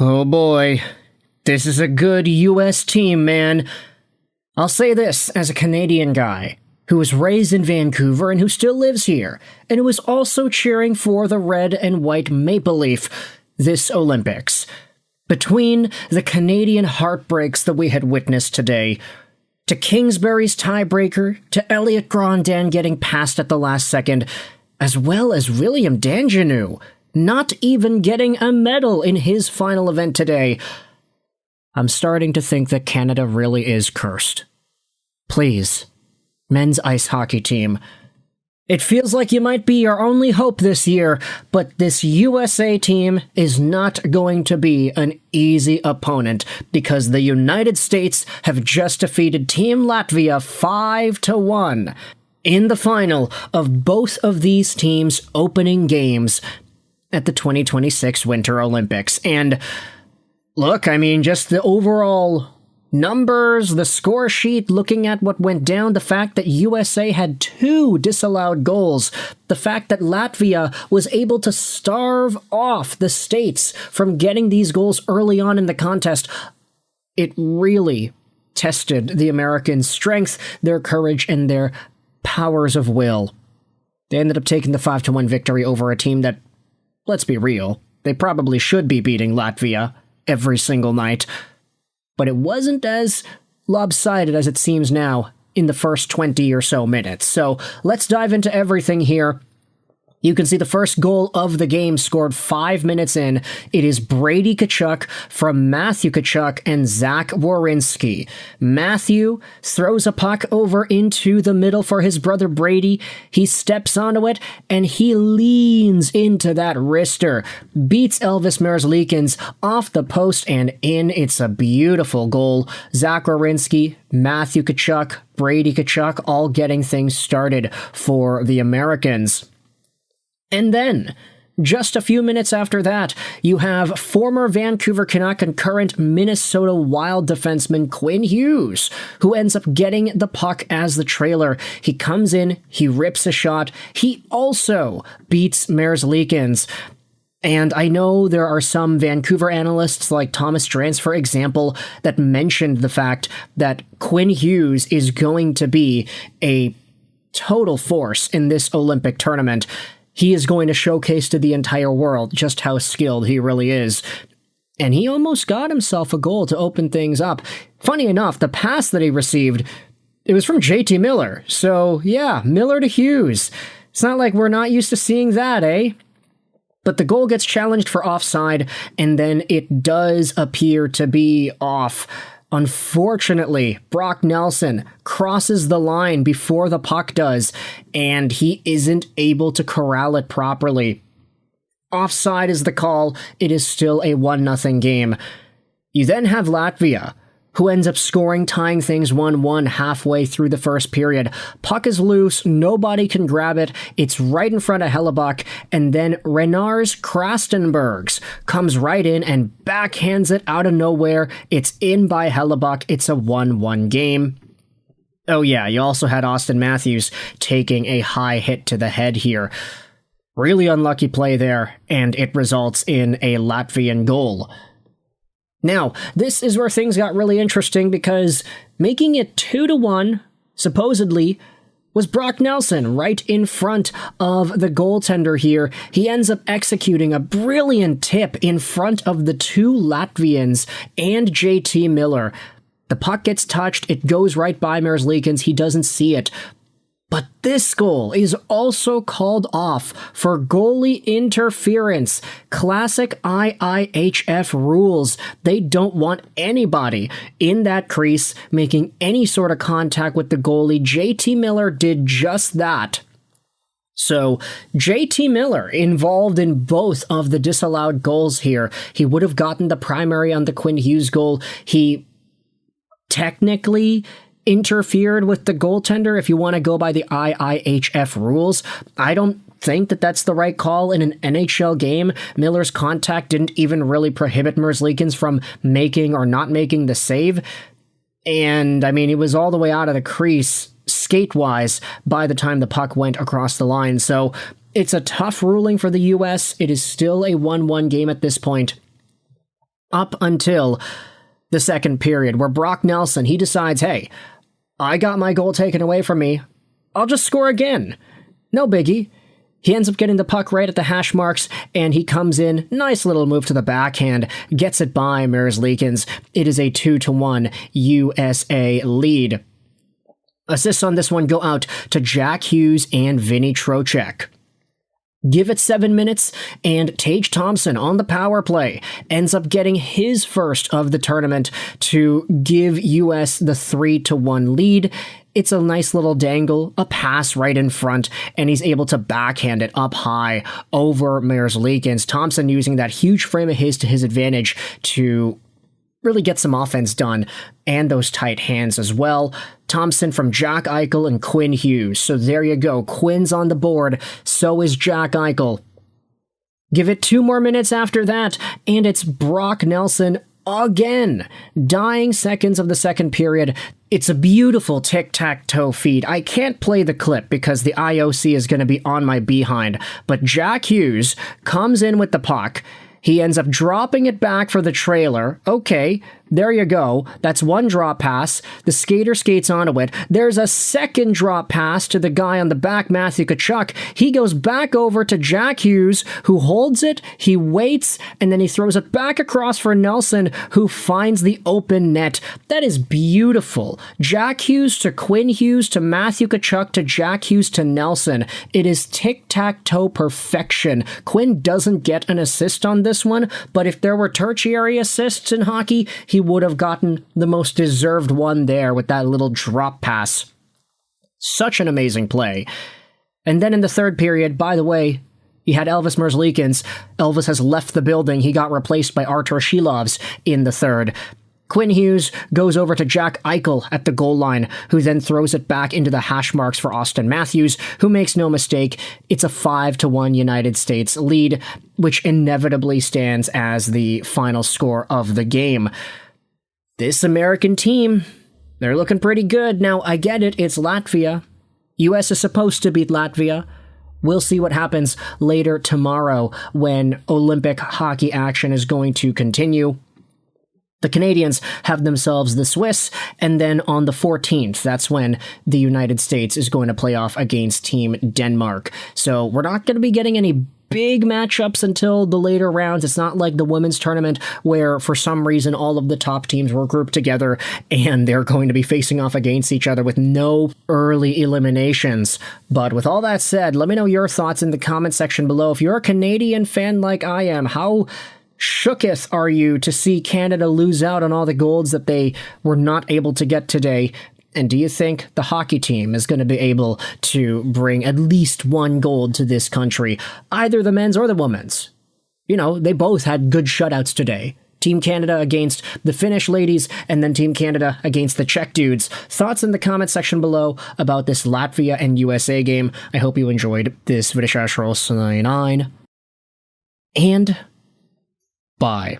Oh boy, this is a good US team, man. I'll say this as a Canadian guy who was raised in Vancouver and who still lives here, and who was also cheering for the red and white maple leaf this Olympics. Between the Canadian heartbreaks that we had witnessed today, to Kingsbury's tiebreaker, to Elliot Grandin getting passed at the last second, as well as William Danjanu not even getting a medal in his final event today, I'm starting to think that Canada really is cursed. Please, men's ice hockey team, it feels like you might be our only hope this year, but this USA team is not going to be an easy opponent because the United States have just defeated Team Latvia 5-1 in the final of both of these teams' opening games at the 2026 Winter Olympics. And look, I mean, just the overall numbers, the score sheet, looking at what went down, the fact that USA had 2 disallowed goals, the fact that Latvia was able to starve off the States from getting these goals early on in the contest, it really tested the Americans' strength, their courage, and their powers of will. They ended up taking the 5-1 victory over a team that, let's be real, they probably should be beating Latvia every single night. But it wasn't as lopsided as it seems now in the first 20 or so minutes. So let's dive into everything here. You can see the first goal of the game scored 5 minutes in. It is Brady Tkachuk from Matthew Tkachuk and Zach Werenski. Matthew throws a puck over into the middle for his brother Brady. He steps onto it, and he leans into that wrister. Beats Elvis Merzlikins off the post and in. It's a beautiful goal. Zach Werenski, Matthew Tkachuk, Brady Tkachuk, all getting things started for the Americans. And then, just a few minutes after that, you have former Vancouver Canuck and current Minnesota Wild defenseman Quinn Hughes, who ends up getting the puck as the trailer. He comes in, he rips a shot, he also beats Merzlikins. And I know there are some Vancouver analysts like Thomas Drance, for example, that mentioned the fact that Quinn Hughes is going to be a total force in this Olympic tournament. He is going to showcase to the entire world just how skilled he really is. And he almost got himself a goal to open things up. Funny enough, the pass that he received, it was from JT Miller. So yeah, Miller to Hughes. It's not like we're not used to seeing that, eh? But the goal gets challenged for offside, and then it does appear to be off. Unfortunately, Brock Nelson crosses the line before the puck does, and he isn't able to corral it properly. Offside is the call. It is still a 1-0 game. You then have Latvia, who ends up scoring, tying things 1-1 halfway through the first period. Puck is loose, nobody can grab it, it's right in front of Hellebuck, and then Renars Krastenbergs comes right in and backhands it out of nowhere. It's in by Hellebuck. It's a 1-1 game. Oh yeah, you also had Auston Matthews taking a high hit to the head here. Really unlucky play there, and it results in a Latvian goal. Now, this is where things got really interesting because making it 2-1, supposedly, was Brock Nelson right in front of the goaltender here. He ends up executing a brilliant tip in front of the 2 Latvians and JT Miller. The puck gets touched, it goes right by Merzlikins, he doesn't see it. But this goal is also called off for goalie interference. Classic IIHF rules. They don't want anybody in that crease making any sort of contact with the goalie. JT Miller did just that. So, JT Miller involved in both of the disallowed goals here. He would have gotten the primary on the Quinn Hughes goal. He technically interfered with the goaltender if you want to go by the IIHF rules. I don't think that that's the right call in an NHL game. Miller's contact didn't even really prohibit Merzlikins from making or not making the save. And, I mean, he was all the way out of the crease, skate-wise, by the time the puck went across the line. So, it's a tough ruling for the US. It is still a 1-1 game at this point. Up until the second period, where Brock Nelson, he decides, hey, I got my goal taken away from me. I'll just score again. No biggie. He ends up getting the puck right at the hash marks, and he comes in. Nice little move to the backhand. Gets it by Merzlikins. It is a 2-1 USA lead. Assists on this one go out to Jack Hughes and Vinny Trocheck. Give it 7 minutes, and Tage Thompson on the power play ends up getting his first of the tournament to give US the 3-1 lead. It's a nice little dangle, a pass right in front, and he's able to backhand it up high over Merzlikins. Thompson using that huge frame of his to his advantage to really get some offense done, and those tight hands as well. Thompson from Jack Eichel and Quinn Hughes. So there you go. Quinn's on the board. So is Jack Eichel. Give it 2 more minutes after that, and it's Brock Nelson again. Dying seconds of the second period. It's a beautiful tic-tac-toe feed. I can't play the clip because the IOC is going to be on my behind, but Jack Hughes comes in with the puck. He ends up dropping it back for the trailer. Okay, there you go. That's one drop pass. The skater skates onto it. There's a second drop pass to the guy on the back, Matthew Tkachuk. He goes back over to Jack Hughes, who holds it. He waits, and then he throws it back across for Nelson, who finds the open net. That is beautiful. Jack Hughes to Quinn Hughes to Matthew Tkachuk to Jack Hughes to Nelson. It is tic-tac-toe perfection. Quinn doesn't get an assist on this one, but if there were tertiary assists in hockey, he would have gotten the most deserved one there with that little drop pass. Such an amazing play. And then in the third period, by the way, he had Elvis Merzlikins. Elvis has left the building. He got replaced by Artur Shilovs in the third. Quinn Hughes goes over to Jack Eichel at the goal line, who then throws it back into the hash marks for Auston Matthews, who makes no mistake. It's a 5-1 United States lead, which inevitably stands as the final score of the game. This American team, they're looking pretty good. Now, I get it, it's Latvia. US is supposed to beat Latvia. We'll see what happens later tomorrow when Olympic hockey action is going to continue. The Canadians have themselves the Swiss, and then on the 14th, that's when the United States is going to play off against Team Denmark. So we're not going to be getting any big matchups until the later rounds. It's not like the women's tournament where for some reason all of the top teams were grouped together and they're going to be facing off against each other with no early eliminations. But with all that said, let me know your thoughts in the comment section below. If you're a Canadian fan like I am, how shooketh are you to see Canada lose out on all the golds that they were not able to get today? And do you think the hockey team is going to be able to bring at least one gold to this country, either the men's or the women's? You know, they both had good shutouts today. Team Canada against the Finnish ladies, and then Team Canada against the Czech dudes. Thoughts in the comment section below about this Latvia and USA game. I hope you enjoyed this video. And bye.